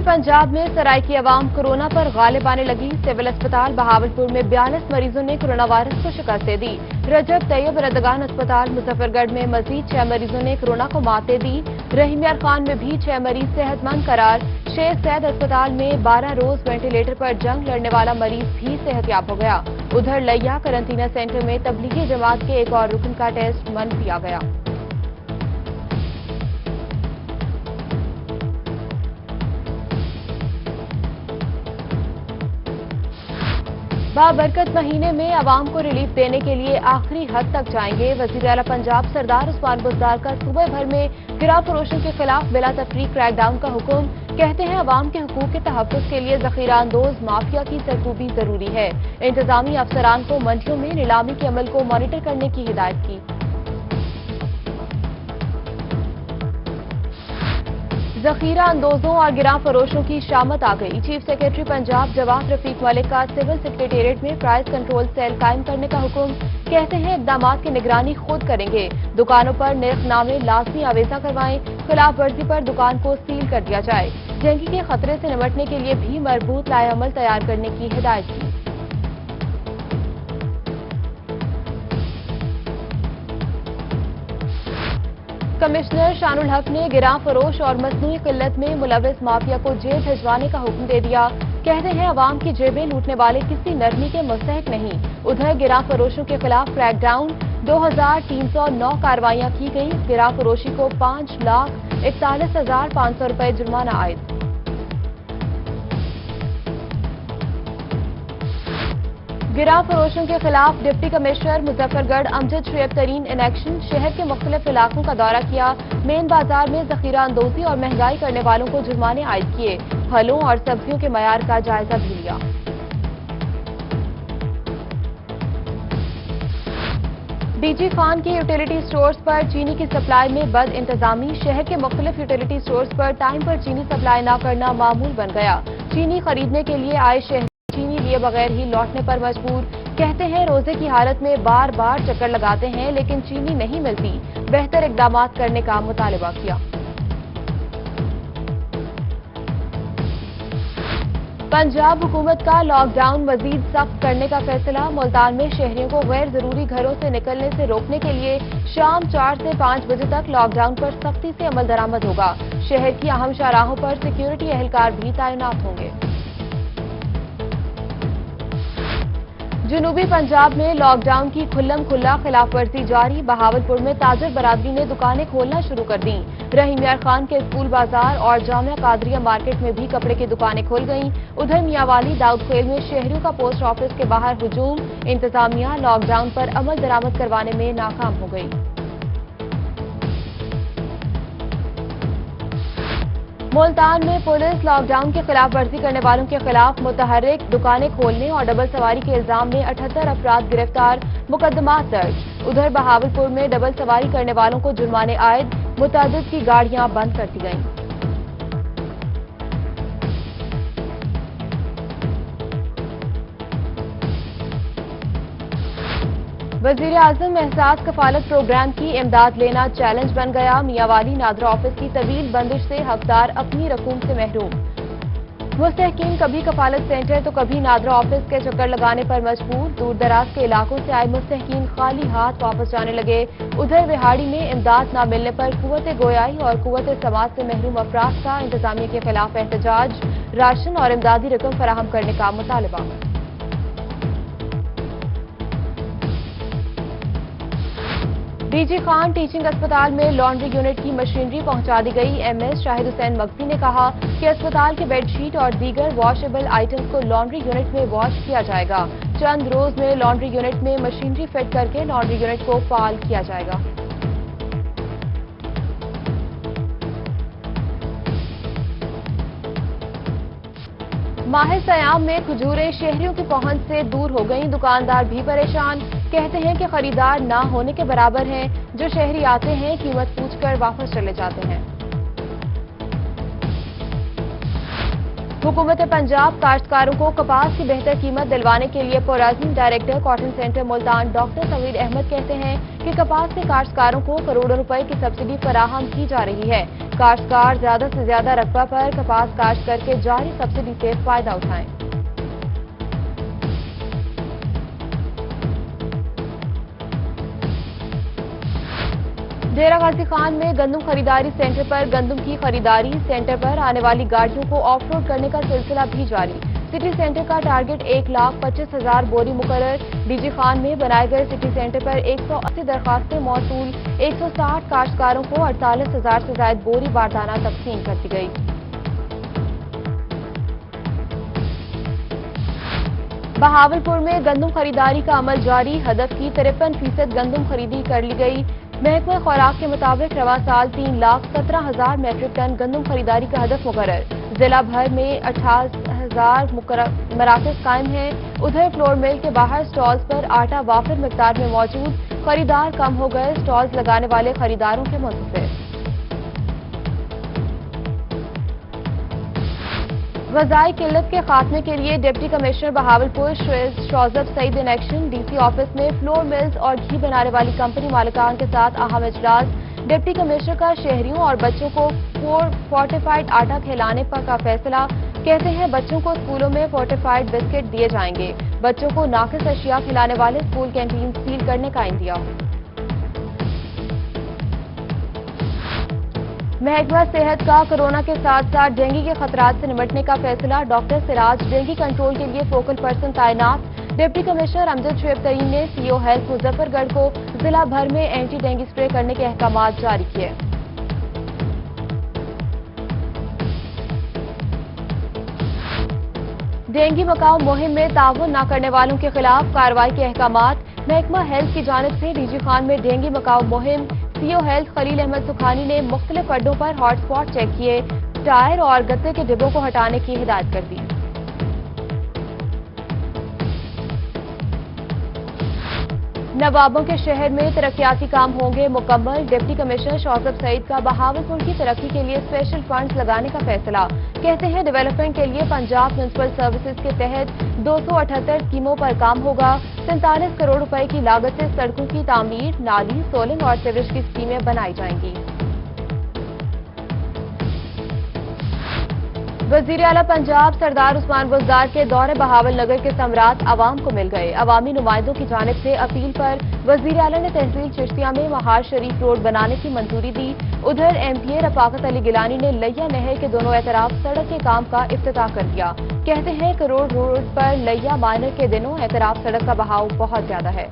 पंजाब में सराइकी अवाम कोरोना पर गालिब आने लगी। सिविल अस्पताल बहावलपुर में 42 मरीजों ने कोरोना वायरस को शिकस्त दे दी। रजब तैयब रदगान अस्पताल मुजफ्फरगढ़ में मजीद 6 मरीजों ने कोरोना को मात दे दी। रहीम यार खान में भी 6 मरीज सेहतमंद करार। शेख सैद अस्पताल में 12 रोज वेंटिलेटर पर जंग लड़ने वाला मरीज भी सेहतयाब हो गया। उधर लैया करंटीना सेंटर में तबलीगी जमात के एक और रुकन का टेस्ट मनफी आ गया। बाबरकत महीने में आवाम को रिलीफ देने के लिए आखिरी हद तक जाएंगे। वजीर आला पंजाब सरदार उस्मान बुज़दार का सूबे भर में गिरा फरोशों के खिलाफ बिला तफरीक क्रैकडाउन का हुक्म। कहते हैं आवाम के हुकूक के तहफ़्फ़ुज़ के लिए ज़ख़ीरा अंदोज माफिया की सरकूबी जरूरी है। इंतजामी अफसरान को मंडियों में नीलामी के अमल को मॉनिटर करने की हिदायत की। ज़ख़ीरा अंदोजों और गिरा फरोशों की शामत आ गई। चीफ सेक्रेटरी पंजाब जवाब रफीक मलिक का सिविल सेक्रेटेरिएट में प्राइस कंट्रोल सेल कायम करने का हुक्म। कहते हैं इक़दामात की निगरानी खुद करेंगे। दुकानों पर निर्खनामे लाजमी आवेजा करवाएं। खिलाफ वर्जी पर दुकान को सील कर दिया जाए। डेंगू के खतरे से निपटने के लिए भी मरबूत लाएअमल तैयार करने की हिदायत की। कमिश्नर शानुल हक ने गिरा फरोश और मसनूई किल्लत में मुलविस माफिया को जेल भिजवाने का हुक्म दे दिया। कहते हैं आवाम की जेबें लूटने वाले किसी नरमी के मुस्तहिक नहीं। उधर गिरा फरोशों के खिलाफ क्रैकडाउन 2309 कार्रवाइयां की गई। गिरा फरोशी को 5,41,500 रुपए जुर्माना आयद। गिरा फरोशों के खिलाफ डिप्टी कमिश्नर मुजफ्फरगढ़ अमजद शुएब तरीन इन एक्शन। शहर के मुख्तलिफ इलाकों का दौरा किया। मेन बाजार में ज़ख़ीरा अंदोजी और महंगाई करने वालों को जुर्माने आयद किए। फलों और सब्जियों के मयार का जायजा भी लिया। डीजी खान के यूटिलिटी स्टोर्स पर चीनी की सप्लाई में बद इंतजामी। शहर के मुख्तलिफ यूटिलिटी स्टोर्स पर टाइम पर चीनी सप्लाई न करना मामूल बन गया। चीनी खरीदने के लिए आए शहर चीनी लिए बगैर ही लौटने पर मजबूर। कहते हैं रोजे की हालत में बार बार चक्कर लगाते हैं लेकिन चीनी नहीं मिलती। बेहतर इक़दामात करने का मुतालबा किया। पंजाब हुकूमत का लॉकडाउन मजीद सख्त करने का फैसला। मुल्तान में शहरियों को गैर जरूरी घरों से निकलने से रोकने के लिए शाम 4 से 5 बजे तक लॉकडाउन पर सख्ती से अमल दरामद होगा। शहर की अहम शाहराहों पर सिक्योरिटी एहलकार भी तैनात होंगे। जनूबी पंजाब में लॉकडाउन की खुल्लम खुल्ला खिलाफ वर्जी जारी। बहावलपुर में ताजर बरादरी ने दुकानें खोलना शुरू कर दी। रहीम यार खान के स्कूल बाजार और जामिया कादरिया मार्केट में भी कपड़े की दुकानें खुल गईं। उधर मियांवाली दाऊदखेल में शहरियों का पोस्ट ऑफिस के बाहर हुजूम। इंतजामिया लॉकडाउन पर अमल दरामद करवाने में नाकाम हो गई। मुल्तान में पुलिस लॉकडाउन की खिलाफ वर्जी करने वालों के खिलाफ मुतहर्रिक दुकानें खोलने और डबल सवारी के इल्जाम में 78 अफराद गिरफ्तार, मुकदमात दर्ज। उधर बहावलपुर में डबल सवारी करने वालों को जुर्माने आयद। मुतअद्दिद की गाड़ियां बंद कर दी गईं। वजीर आजम एहसास कफालत प्रोग्राम की इमदाद लेना चैलेंज बन गया। मियांवाली नादरा ऑफिस की तवील बंदिश से हकदार अपनी रकूम से महरूम। मुस्तहकीन कभी कफालत सेंटर तो कभी नादरा ऑफिस के चक्कर लगाने पर मजबूर। दूर दराज के इलाकों से आए मुस्तहकीन खाली हाथ वापस जाने लगे। उधर विहाड़ी में इमदाद न मिलने पर कुव्वत गोयाई और कुव्वत समाज से महरूम अफराद का इंतजामिया के खिलाफ एहतजाज। राशन और इमदादी रकम फराहम करने का मुतालबा। डीजी खान टीचिंग अस्पताल में लॉन्ड्री यूनिट की मशीनरी पहुंचा दी गई। एमएस शाहिद हुसैन मक्सी ने कहा कि अस्पताल के बेडशीट और दीगर वॉशेबल आइटम्स को लॉन्ड्री यूनिट में वॉश किया जाएगा। चंद रोज में लॉन्ड्री यूनिट में मशीनरी फिट करके लॉन्ड्री यूनिट को फाल किया जाएगा। माह सयाम में खजूरें शहरियों की पहुंच से दूर हो गईं। दुकानदार भी परेशान। कहते हैं कि खरीदार ना होने के बराबर हैं। जो शहरी आते हैं कीमत पूछकर वापस चले जाते हैं। हुकूमत पंजाब काश्तकारों को कपास की बेहतर कीमत दिलवाने के लिए पुरअज़्म। Director cotton center Multan doctor Sameer Ahmed कहते हैं कि कपास से काश्तकारों को करोड़ों रुपए की सब्सिडी फराहम की जा रही है। काश्तकार ज्यादा से ज्यादा रकबा पर कपास काश्त करके जारी सब्सिडी से फायदा उठाएं। डेरा गाजी खान में गंदम खरीदारी सेंटर पर गंदम की खरीदारी। सेंटर पर आने वाली गाड़ियों को ऑफ रोड करने का सिलसिला भी जारी। सिटी सेंटर का टारगेट 1,25,000 बोरी मुकर्रर। डीजी खान में बनाए गए सिटी सेंटर पर 180 दरखास्तें मौसूल। 160 काश्तकारों को 48,000 से ज्यादा बोरी बारदाना तकसीम कर दी गई। बहावलपुर में गंदम खरीदारी का अमल जारी। हदफ की 53% गंदम खरीदी कर ली गई। महकमा खुराक के मुताबिक रवा साल 3,17,000 मैट्रिक टन गंदम खरीदारी का हदफ मुकर्रर। जिला भर में 18,000 मराकज कायम हैं। उधर फ्लोर मिल के बाहर स्टॉल्स पर आटा वाफिर मिकदार में मौजूद। खरीदार कम हो गए। स्टॉल्स लगाने वाले खरीदारों के मुंतज़िर। वज़ाई किल्लत के खात्मे के लिए deputy commissioner Bahawalpur Shaujab Saeed in action. DC office में फ्लोर मिल्स और घी बनाने वाली कंपनी मालिकान के साथ अहम इजलास। डिप्टी कमिश्नर का शहरियों और बच्चों को फोर्टिफाइड आटा खिलाने पर का फैसला। कहते हैं बच्चों को स्कूलों में फोर्टिफाइड बिस्किट दिए जाएंगे। बच्चों को नाकिस अशिया खिलाने वाले स्कूल कैंटीन सील करने का इंदिया। महकमा सेहत का कोरोना के साथ साथ डेंगू के खतरात से निपटने का फैसला। डॉक्टर सिराज डेंगू कंट्रोल के लिए फोकल पर्सन तैनात। डिप्टी कमिश्नर अमजद शुएब तरीन ने सीओ हेल्थ मुजफ्फरगढ़ को जिला भर में एंटी डेंगू स्प्रे करने के अहकामात जारी किए। डेंगू मकाऊ मुहिम में ताउन न करने वालों के खिलाफ कार्रवाई के अहकामात। महकमा हेल्थ की जानिब से डीजी खान में डेंगू मकाऊ मुहिम। सीओ हेल्थ खलील अहमद सुखानी ने मुख्तलिफ अड्डों पर हॉटस्पॉट चेक किए। टायर और गत्ते के डिब्बों को हटाने की हिदायत कर दी। नवाबों के शहर में तरक्याती काम होंगे मुकम्मल। डिप्टी कमिश्नर शौकत सईद का बहावलपुर की तरक्की के लिए स्पेशल फंड्स लगाने का फैसला। कहते हैं डेवलपमेंट के लिए पंजाब म्युनिसिपल सर्विसेज के तहत 278 स्कीमों पर काम होगा। 47 करोड़ रुपए की लागत से सड़कों की तामीर, नाली, सोलिंग और सीवरेज की स्कीमें बनाई जाएंगी। वजीर आला पंजाब सरदार उस्मान बुज़दार के दौरे बहावल नगर के समरात आवाम को मिल गए। अवामी नुमाइंदों की जानिब से अपील पर वजीर आला ने तहसील चिश्तिया में महार शरीफ रोड बनाने की मंजूरी दी। उधर एमपीए रफाकत अली गिलानी ने लैया नहर के दोनों एतराफ सड़क के काम का इफ्तिताह कर दिया। कहते हैं करोड़ रोड पर लैया माइनर के दिनों एतराफ सड़क का बहाव बहुत ज्यादा है।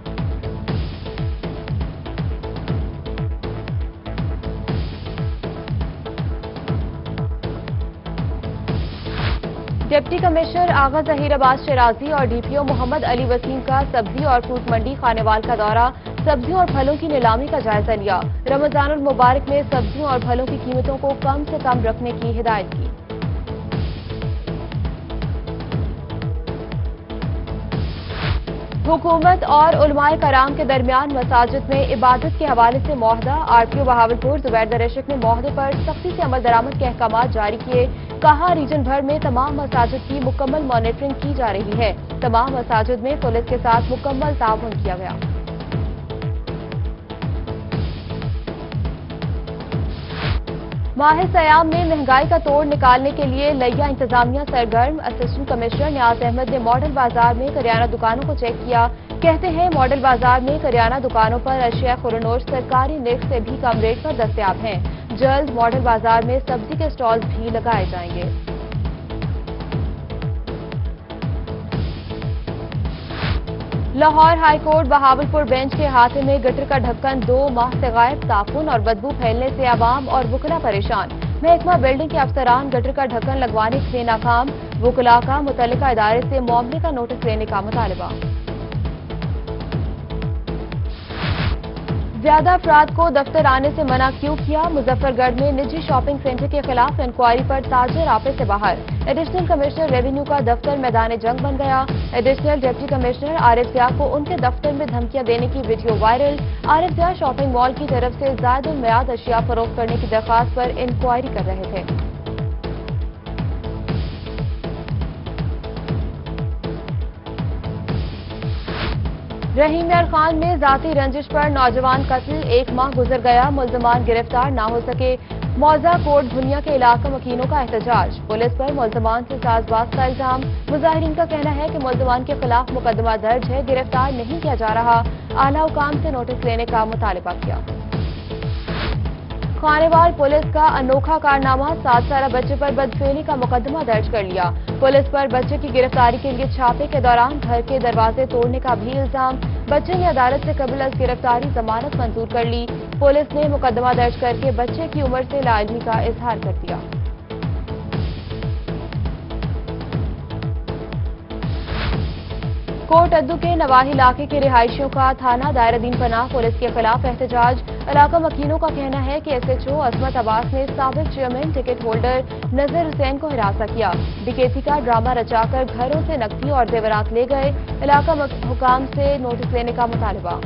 डिप्टी कमिश्नर आगा जहीर अब्बास शराजी और डीपीओ मोहम्मद अली वसीम का सब्जी और फ्रूट मंडी खानेवाल का दौरा। सब्जियों और फलों की नीलामी का जायजा लिया। रमजानुल मुबारक में सब्जियों और फलों की कीमतों को कम से कम रखने की हिदायत की। हुकूमत और उलमाए कराम के दरमियान मसाजिद में इबादत के हवाले से मुआहदा। आरटीओ बहावलपुर जुबैर दरशक ने मुआहदे पर सख्ती से अमल दरामद के अहकामात जारी किए। कहा रीजन भर में तमाम मसाजिद की मुकम्मल मॉनिटरिंग की जा रही है। तमाम मसाजिद में पुलिस के साथ मुकम्मल ताउन किया गया। माह सयाम में महंगाई का तोड़ निकालने के लिए लैया इंतजामिया सरगर्म। असिस्टेंट कमिश्नर नियाज अहमद ने मॉडल बाजार में करियाना दुकानों को चेक किया। कहते हैं मॉडल बाजार में करियाना दुकानों पर अशिया खुरनोश सरकारी निर्ख से भी कम रेट पर दस्तयाब हैं। जल्द मॉडल बाजार में सब्जी के स्टॉल्स भी लगाए जाएंगे। लाहौर हाईकोर्ट बहावलपुर बेंच के हाथे में गटर का ढक्कन 2 माह से गायब। ताफून और बदबू फैलने से आवाम और वुकला परेशान। महकमा बिल्डिंग के अफसरान गटर का ढक्कन लगवाने से नाकाम। वुकला का मुतल्लिका इदारे से मामले का नोटिस लेने का मुतालबा। ज्यादा अफराद को दफ्तर आने से मना क्यों किया? मुजफ्फरगढ़ में निजी शॉपिंग सेंटर के खिलाफ इंक्वायरी पर ताजर आपे से बाहर। एडिशनल कमिश्नर रेवेन्यू का दफ्तर मैदान जंग बन गया। Additional deputy commissioner Arif Zia को उनके दफ्तर में धमकियां देने की video viral. Arif Zia shopping mall की तरफ से ज़ायदुल मियाद अशिया फरोख्त करने की दरख्वास्त पर इंक्वायरी कर रहे थे। रहीम यार खान में जाती रंजिश पर नौजवान कत्ल, 1 माह गुजर गया, मुल्जमान गिरफ्तार ना हो सके। मौजा कोट भुनिया के इलाका मकीनों का एहतजाज, पुलिस पर मुल्जमान से साजबाज का इल्जाम। मुजाहिरीन का कहना है कि मुल्जमान के खिलाफ मुकदमा दर्ज है, गिरफ्तार नहीं किया जा रहा। आला हुकाम से नोटिस लेने का मुतालबा किया। खानेवाल पुलिस का अनोखा कारनामा, 7 साला बच्चे पर बदफेली का मुकदमा दर्ज कर लिया। पुलिस पर बच्चे की गिरफ्तारी के लिए छापे के दौरान घर के दरवाजे तोड़ने का भी इल्जाम। बच्चे ने अदालत से कबल अज गिरफ्तारी जमानत मंजूर कर ली। पुलिस ने मुकदमा दर्ज करके बच्चे की उम्र से लाइलमी का इजहार कर दिया। कोट अद्दू के नवाही इलाके के रिहायशियों का थाना दायरादीन पनाह पुलिस के खिलाफ एहतजाज। इलाका मकीनों का कहना है कि SHO असमत अब्बास ने साबिक चेयरमैन टिकट होल्डर नजर हुसैन को हिरासत किया। डकैती का ड्रामा रचाकर घरों से नकदी और जेवरात ले गए। इलाका हुकाम से नोटिस लेने का मुतालबा।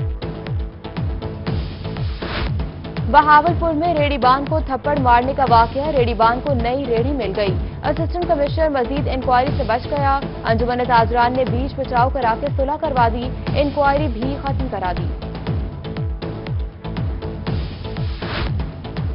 बहावलपुर में रेड़ीबान को थप्पड़ मारने का वाकया, रेड़ीबान को नई रेड़ी मिल गई। असिस्टेंट कमिश्नर मजीद इंक्वायरी से बच गया। अंजुमन ताजरान ने बीच बचाव करा के सुलह करवा दी, इंक्वायरी भी खत्म करा दी।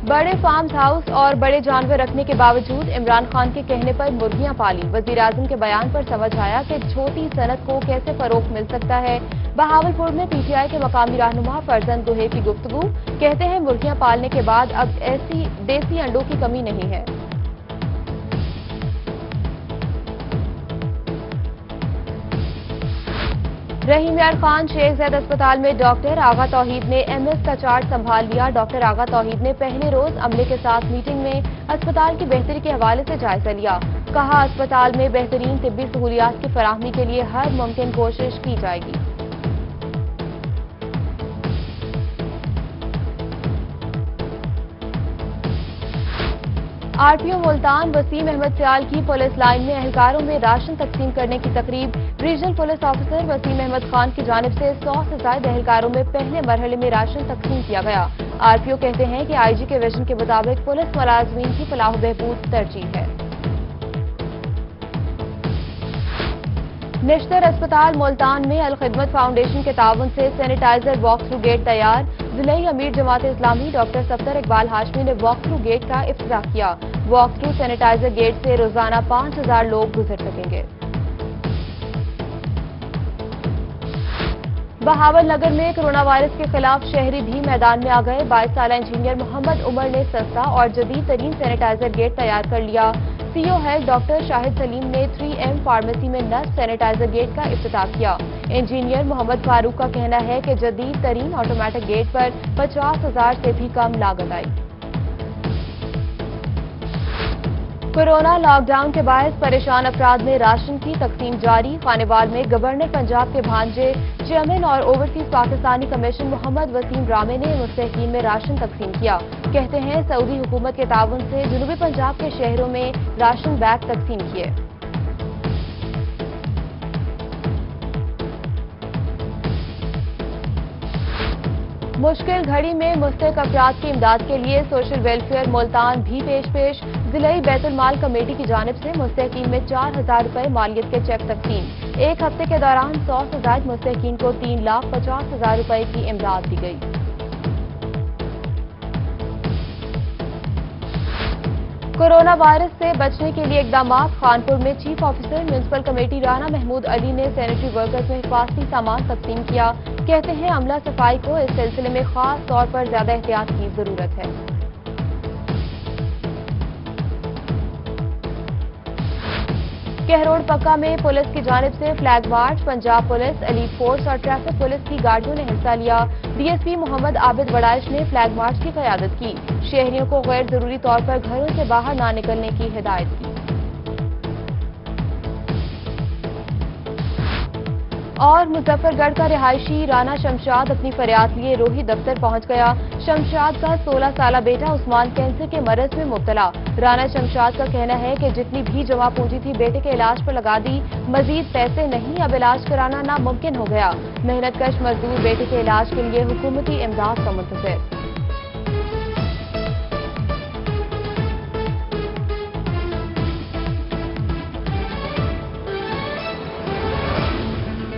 बड़े फार्म हाउस और बड़े जानवर रखने के बावजूद इमरान खान के कहने पर मुर्गियां पाली। वजीर आजम के बयान पर समझ आया कि छोटी सनत को कैसे फरोग मिल सकता है। बहावलपुर में PTI के मकामी रहनुमा फरजंद दुहे की गुफ्तगू, कहते हैं मुर्गियां पालने के बाद अब ऐसी देसी अंडों की कमी नहीं है। रहीम यार खान शेख ज़ैद अस्पताल में डॉक्टर आगा तौहीद ने MS का चार्ज संभाल लिया। डॉक्टर आगा तौहीद ने पहले रोज अमले के साथ मीटिंग में अस्पताल की बेहतरी के हवाले से जायजा लिया। कहा, अस्पताल में बेहतरीन तिब्बी सहूलियात की फराहमी के लिए हर मुमकिन कोशिश की जाएगी। RPO मुल्तान वसीम अहमद सियाल की पुलिस लाइन में एहलकारों में राशन तकसीम करने की तकरीब। Regional police officer Waseem Ahmed Khan की जानिब से 100 से ज्यादा एहलकारों में पहले मरहले में राशन तकसीम किया गया। RPO कहते हैं कि IG के विजन के मुताबिक पुलिस मुलाजमीन की फलाह बहबूद तरजीह है। निश्तर अस्पताल मुल्तान में अल खिदमत फाउंडेशन के ताउन से सैनिटाइजर वॉक थ्रू गेट तैयार। जिले अमीर जमात इस्लामी डॉक्टर सफ्तर इकबाल हाशमी ने वॉक थ्रू गेट का इफ्तिताह किया। वॉक थ्रू सैनिटाइजर गेट से रोजाना 5000 लोग गुजर सकेंगे। बहावल नगर में कोरोना वायरस के खिलाफ शहरी भी मैदान में आ गए। 22 साला इंजीनियर मोहम्मद उमर ने सस्ता और जदीद तरीन सैनिटाइजर गेट तैयार कर लिया। CO head doctor Shahid Salim ने 3M फार्मेसी में नस्ब सैनिटाइजर गेट का इफ्तिताह किया। इंजीनियर मोहम्मद फारूक का कहना है कि जदीद तरीन ऑटोमेटिक गेट पर 50,000 से भी कम लागत आई। कोरोना लॉकडाउन के बायस परेशान अफराद में राशन की तकसीम जारी। खानेवाल में गवर्नर पंजाब के भांजे चेयरमैन और ओवरसीज पाकिस्तानी कमीशन मोहम्मद वसीम रामे ने मुस्तहकीन में राशन तकसीम किया। कहते हैं सऊदी हुकूमत के ताउन से जनूबी पंजाब के शहरों में राशन बैग तकसीम किए। मुश्किल घड़ी में मुस्तहक अफराद की इमदाद के लिए सोशल वेलफेयर मुल्तान भी पेश जिलाई बैतुल माल कमेटी की जानिब से मुस्तहकीन में 4000 रुपए मालियत के चेक तकसीम। एक हफ्ते के दौरान 100 से ज्यादा मुस्तहकीन को 3,50,000 रुपए की इमदाद दी गई। कोरोना वायरस से बचने के लिए इकदामात। खानपुर में chief officer municipal committee Rana Mahmood Ali ने सैनिटरी वर्कर्स में हिफाजती सामान तकसीम किया। कहते हैं अमला सफाई को इस सिलसिले में खास तौर पर ज्यादा एहतियात की जरूरत है। कहरोड पक्का में पुलिस की जानिब से flag march. Punjab police, elite force और ट्रैफिक पुलिस की गाड़ियों ने हिस्सा लिया। DSP मोहम्मद आबिद वड़ाइश ने फ्लैग मार्च की क़यादत की। शहरियों को गैर जरूरी तौर पर घरों से बाहर न निकलने की हिदायत की। और मुजफ्फरगढ़ का रिहायशी राना शमशाद अपनी फरियाद लिए रोही दफ्तर पहुंच गया। शमशाद का 16 साला बेटा उस्मान कैंसर के मरज में मुब्तला। राना शमशाद का कहना है कि जितनी भी जमा पूंजी थी बेटे के इलाज पर लगा दी, मजीद पैसे नहीं, अब इलाज कराना नामुमकिन हो गया। मेहनतकश मजदूर बेटे के इलाज के लिए हुकूमती इमदाद का मुंतज़िर।